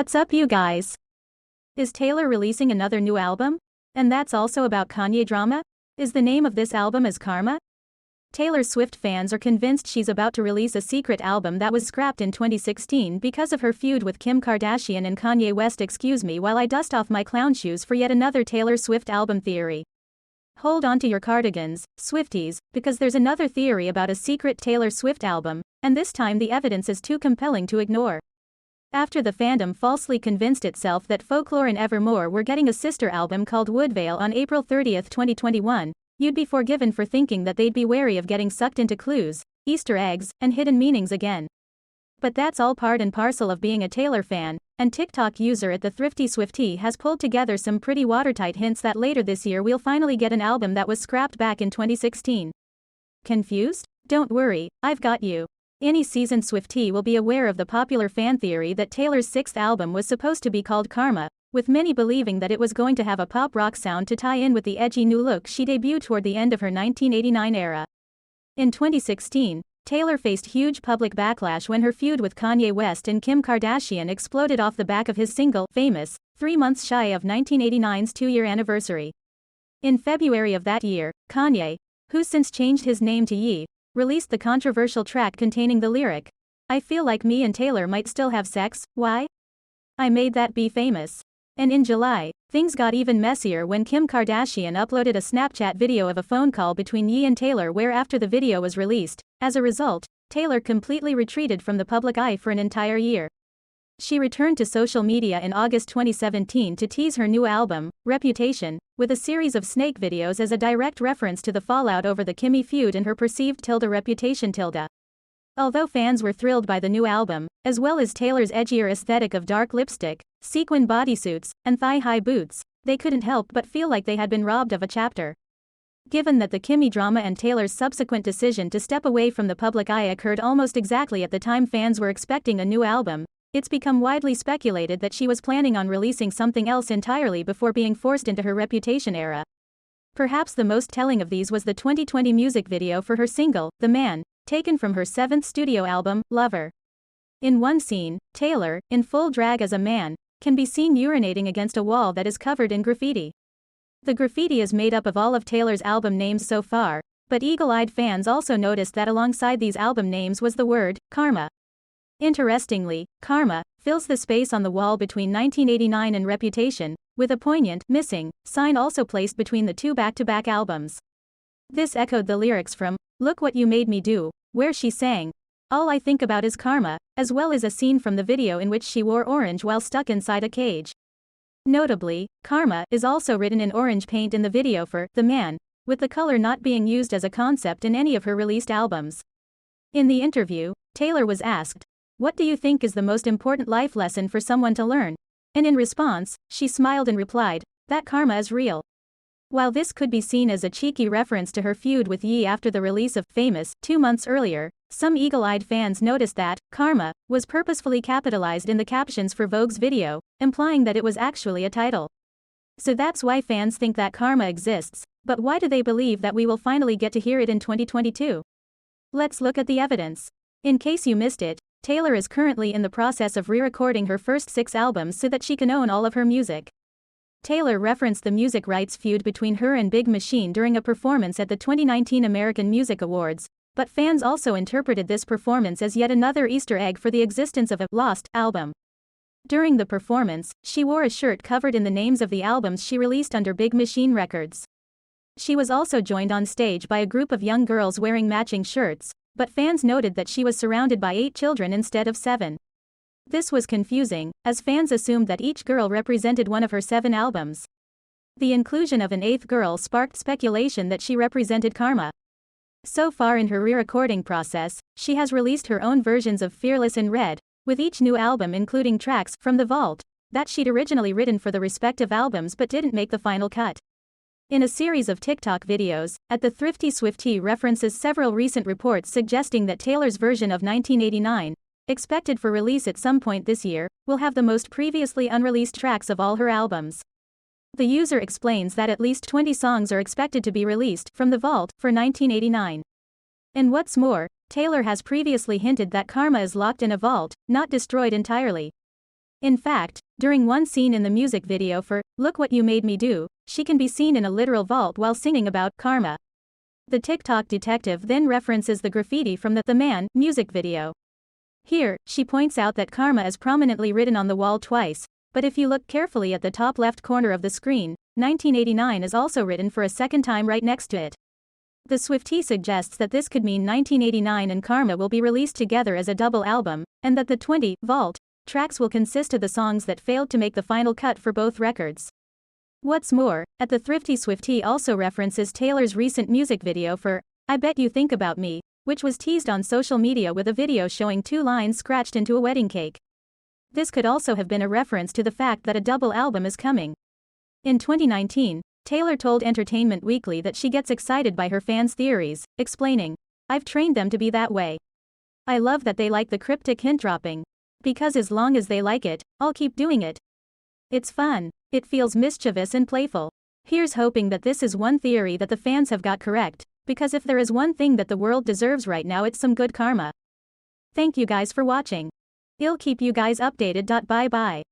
What's up, you guys? Is Taylor releasing another new album? And that's also about Kanye drama? Is the name of this album is Karma? Taylor Swift fans are convinced she's about to release a secret album that was scrapped in 2016 because of her feud with Kim Kardashian and Kanye West. Excuse me while I dust off my clown shoes for yet another Taylor Swift album theory. Hold on to your cardigans, Swifties, because there's another theory about a secret Taylor Swift album, and this time the evidence is too compelling to ignore. After the fandom falsely convinced itself that Folklore and Evermore were getting a sister album called Woodvale on April 30, 2021, you'd be forgiven for thinking that they'd be wary of getting sucked into clues, Easter eggs, and hidden meanings again. But that's all part and parcel of being a Taylor fan, and TikTok user at the Thrifty Swiftie has pulled together some pretty watertight hints that later this year we'll finally get an album that was scrapped back in 2016. Confused? Don't worry, I've got you. Any seasoned Swiftie will be aware of the popular fan theory that Taylor's sixth album was supposed to be called Karma, with many believing that it was going to have a pop rock sound to tie in with the edgy new look she debuted toward the end of her 1989 era. In 2016, Taylor faced huge public backlash when her feud with Kanye West and Kim Kardashian exploded off the back of his single, Famous, 3 months shy of 1989's two-year anniversary. In February of that year, Kanye, who's since changed his name to Ye, released the controversial track containing the lyric, "I feel like me and Taylor might still have sex, why? I made that be famous." And in July, things got even messier when Kim Kardashian uploaded a Snapchat video of a phone call between Ye and Taylor where after the video was released, as a result, Taylor completely retreated from the public eye for an entire year. She returned to social media in August 2017 to tease her new album, Reputation, with a series of snake videos as a direct reference to the fallout over the Kimmy feud and her perceived reputation. Although fans were thrilled by the new album, as well as Taylor's edgier aesthetic of dark lipstick, sequin bodysuits, and thigh-high boots, they couldn't help but feel like they had been robbed of a chapter. Given that the Kimmy drama and Taylor's subsequent decision to step away from the public eye occurred almost exactly at the time fans were expecting a new album, it's become widely speculated that she was planning on releasing something else entirely before being forced into her Reputation era. Perhaps the most telling of these was the 2020 music video for her single, The Man, taken from her seventh studio album, Lover. In one scene, Taylor, in full drag as a man, can be seen urinating against a wall that is covered in graffiti. The graffiti is made up of all of Taylor's album names so far, but eagle-eyed fans also noticed that alongside these album names was the word, Karma. Interestingly, Karma fills the space on the wall between 1989 and Reputation, with a poignant, missing, sign also placed between the two back-to-back albums. This echoed the lyrics from Look What You Made Me Do, where she sang, "All I think about is karma," as well as a scene from the video in which she wore orange while stuck inside a cage. Notably, Karma is also written in orange paint in the video for The Man, with the color not being used as a concept in any of her released albums. In the interview, Taylor was asked, "What do you think is the most important life lesson for someone to learn?" And in response, she smiled and replied, "That karma is real." While this could be seen as a cheeky reference to her feud with Ye after the release of Famous 2 months earlier, some eagle-eyed fans noticed that Karma was purposefully capitalized in the captions for Vogue's video, implying that it was actually a title. So that's why fans think that karma exists, but why do they believe that we will finally get to hear it in 2022? Let's look at the evidence. In case you missed it, Taylor is currently in the process of re-recording her first 6 albums so that she can own all of her music. Taylor referenced the music rights feud between her and Big Machine during a performance at the 2019 American Music Awards, but fans also interpreted this performance as yet another Easter egg for the existence of a lost album. During the performance, she wore a shirt covered in the names of the albums she released under Big Machine Records. She was also joined on stage by a group of young girls wearing matching shirts, but fans noted that she was surrounded by 8 children instead of 7. This was confusing, as fans assumed that each girl represented one of her 7 albums. The inclusion of an 8th girl sparked speculation that she represented Karma. So far in her re-recording process, she has released her own versions of Fearless and Red, with each new album including tracks from the vault that she'd originally written for the respective albums but didn't make the final cut. In a series of TikTok videos, at the Thrifty Swiftie references several recent reports suggesting that Taylor's version of 1989, expected for release at some point this year, will have the most previously unreleased tracks of all her albums. The user explains that at least 20 songs are expected to be released from the vault for 1989. And what's more, Taylor has previously hinted that Karma is locked in a vault, not destroyed entirely. In fact, during one scene in the music video for Look What You Made Me Do, she can be seen in a literal vault while singing about karma. The TikTok detective then references the graffiti from the Man music video. Here, she points out that karma is prominently written on the wall twice, but if you look carefully at the top left corner of the screen, 1989 is also written for a second time right next to it. The Swiftie suggests that this could mean 1989 and Karma will be released together as a double album, and that the 20 Vault tracks will consist of the songs that failed to make the final cut for both records. What's more, at the Thrifty Swiftie also references Taylor's recent music video for I Bet You Think About Me, which was teased on social media with a video showing 2 lines scratched into a wedding cake. This could also have been a reference to the fact that a double album is coming. In 2019, Taylor told Entertainment Weekly that she gets excited by her fans' theories, explaining, "I've trained them to be that way. I love that they like the cryptic hint dropping. Because as long as they like it, I'll keep doing it. It's fun. It feels mischievous and playful. Here's hoping that this is one theory that the fans have got correct, because if there is one thing that the world deserves right now, it's some good karma." Thank you guys for watching. I'll keep you guys updated. Bye bye.